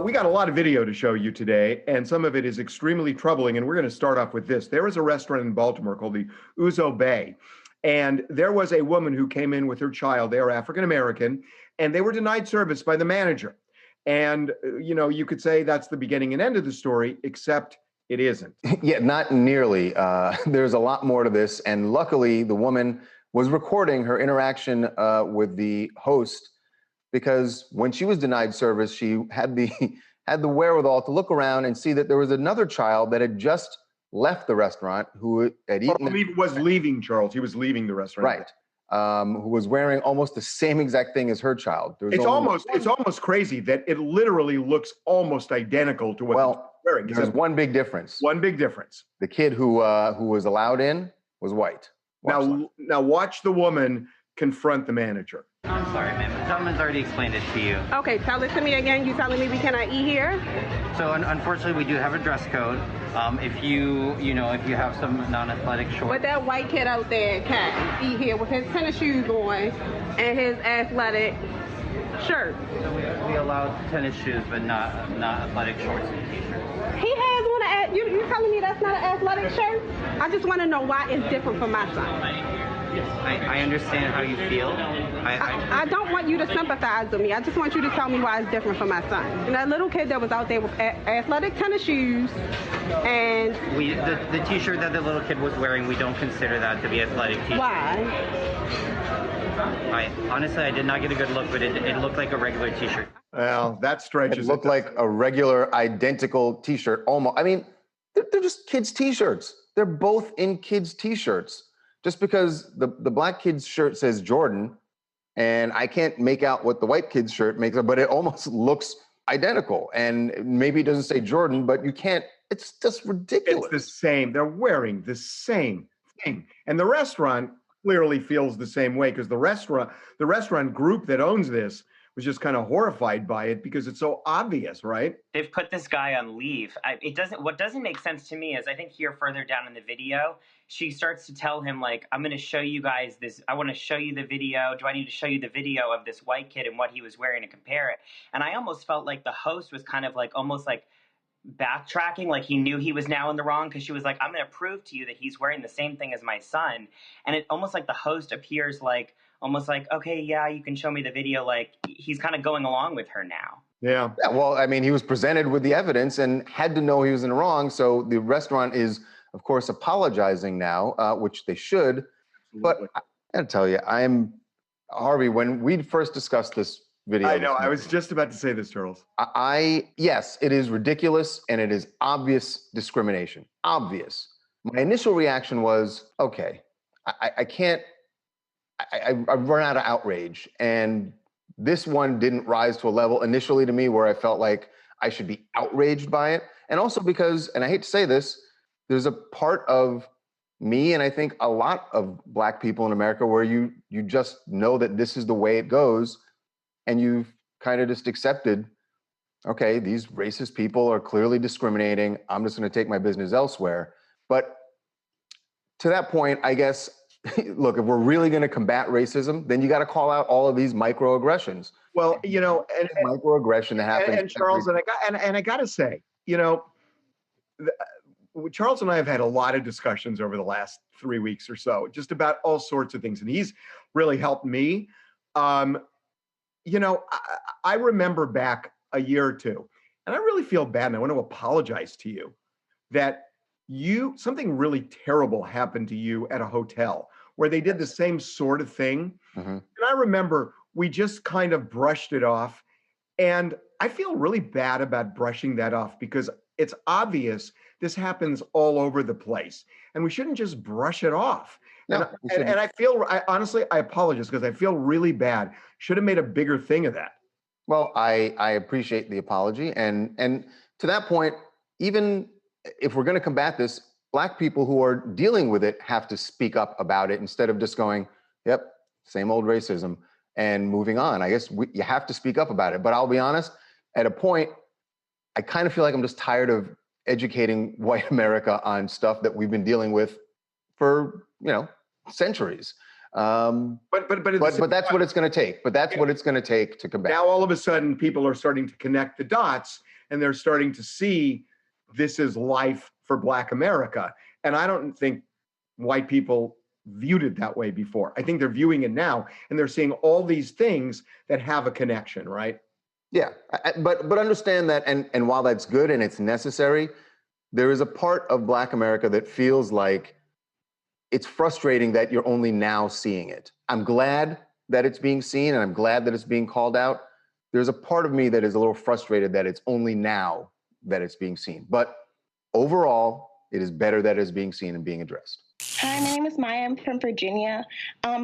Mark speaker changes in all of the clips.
Speaker 1: we got a lot of video to show you today, and some of it is extremely troubling, and we're going to start off with this. There was a restaurant in Baltimore called the Ouzo Bay, and there was a woman who came in with her child. They are African-American, and they were denied service by the manager. And, you know, you could say that's the beginning and end of the story, except it isn't.
Speaker 2: Yeah, not nearly. There's a lot more to this, and luckily the woman was recording her interaction with the host, because when she was denied service, she had the wherewithal to look around and see that there was another child that had just left the restaurant who had eaten.
Speaker 1: Was leaving, Charles. He was leaving the restaurant.
Speaker 2: Right. Who was wearing almost the same exact thing as her child.
Speaker 1: It's almost crazy that it literally looks almost identical to what they're wearing.
Speaker 2: There's one big difference.
Speaker 1: One big difference.
Speaker 2: The kid who was allowed in was white.
Speaker 1: Now watch the woman confront the manager.
Speaker 3: I'm sorry, ma'am. The gentleman's already explained it to you.
Speaker 4: Okay, tell it to me again. You telling me we cannot eat here?
Speaker 3: So unfortunately, we do have a dress code. If you have some non-athletic shorts.
Speaker 4: But that white kid out there can't eat here with his tennis shoes on and his athletic shirt.
Speaker 3: So we allow tennis shoes, but not athletic shorts and t-shirts.
Speaker 4: He has one. You telling me that's not an athletic shirt? I just want to know why it's different for my son.
Speaker 3: I understand how you feel.
Speaker 4: I don't want you to sympathize with me. I just want you to tell me why it's different for my son. And that little kid that was out there with athletic tennis shoes and...
Speaker 3: The t-shirt that the little kid was wearing, we don't consider that to be athletic t-shirt.
Speaker 4: Why?
Speaker 3: Honestly, I did not get a good look, but it looked like a regular t-shirt.
Speaker 1: Well, that stretches.
Speaker 2: It looked like a regular identical t-shirt almost. I mean, they're just kids' t-shirts. They're both in kids' t-shirts. Just because the black kid's shirt says Jordan, and I can't make out what the white kid's shirt makes up, but it almost looks identical. And maybe it doesn't say Jordan, but you can't, it's just ridiculous.
Speaker 1: It's the same. They're wearing the same thing. And the restaurant clearly feels the same way, because the restaurant group that owns this was just kind of horrified by it because it's so obvious, right?
Speaker 5: They've put this guy on leave. What doesn't make sense to me is I think here further down in the video, she starts to tell him, like, I'm going to show you guys this. I want to show you the video. Do I need to show you the video of this white kid and what he was wearing to compare it? And I almost felt like the host was kind of like almost like backtracking, like he knew he was now in the wrong, because she was like, I'm going to prove to you that he's wearing the same thing as my son. And it almost like the host appears like, almost like, okay, yeah, you can show me the video. Like he's kind of going along with her now.
Speaker 1: Yeah.
Speaker 2: Well, I mean, he was presented with the evidence and had to know he was in the wrong. So the restaurant is, of course, apologizing now, which they should. But I gotta tell you, Harvey, when we first discussed this video.
Speaker 1: I know, I was just about to say this, Charles.
Speaker 2: Yes, it is ridiculous and it is obvious discrimination. Obvious. My initial reaction was, okay, I can't, I've run out of outrage. And this one didn't rise to a level initially to me where I felt like I should be outraged by it. And also because, and I hate to say this, there's a part of me, and I think a lot of black people in America, where you just know that this is the way it goes, and you've kind of just accepted, okay, these racist people are clearly discriminating. I'm just going to take my business elsewhere. But to that point, I guess, look, if we're really going to combat racism, then you got to call out all of these microaggressions.
Speaker 1: Well, you know, and
Speaker 2: microaggression that happens.
Speaker 1: And Charles, and I got to say, you know, Charles and I have had a lot of discussions over the last 3 weeks or so, just about all sorts of things, and he's really helped me. You know, I remember back a year or two, and I really feel bad, and I want to apologize to you that something really terrible happened to you at a hotel where they did the same sort of thing. Mm-hmm. And I remember we just kind of brushed it off, and I feel really bad about brushing that off because it's obvious this happens all over the place, and we shouldn't just brush it off. No, and I feel, honestly, I apologize because I feel really bad. Should have made a bigger thing of that.
Speaker 2: Well, I appreciate the apology. And to that point, even if we're going to combat this, black people who are dealing with it have to speak up about it instead of just going, yep, same old racism and moving on. I guess you have to speak up about it. But I'll be honest, at a point, I kind of feel like I'm just tired of educating white America on stuff that we've been dealing with for, centuries.
Speaker 1: But
Speaker 2: that's what it's going to take. But that's what it's going to take to combat.
Speaker 1: Now all of a sudden, people are starting to connect the dots, and they're starting to see this is life for Black America. And I don't think white people viewed it that way before. I think they're viewing it now, and they're seeing all these things that have a connection, right?
Speaker 2: Yeah, but understand that, and while that's good and it's necessary, there is a part of Black America that feels like it's frustrating that you're only now seeing it. I'm glad that it's being seen, and I'm glad that it's being called out. There's a part of me that is a little frustrated that it's only now that it's being seen. But overall, it is better that it is being seen and being addressed.
Speaker 6: Hi, my name is Maya. I'm from Virginia.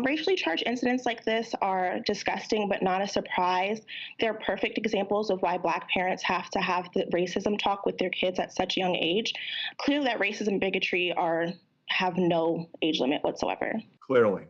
Speaker 6: Racially charged incidents like this are disgusting, but not a surprise. They're perfect examples of why Black parents have to have the racism talk with their kids at such a young age. Clearly that racism and bigotry have no age limit whatsoever.
Speaker 1: Clearly.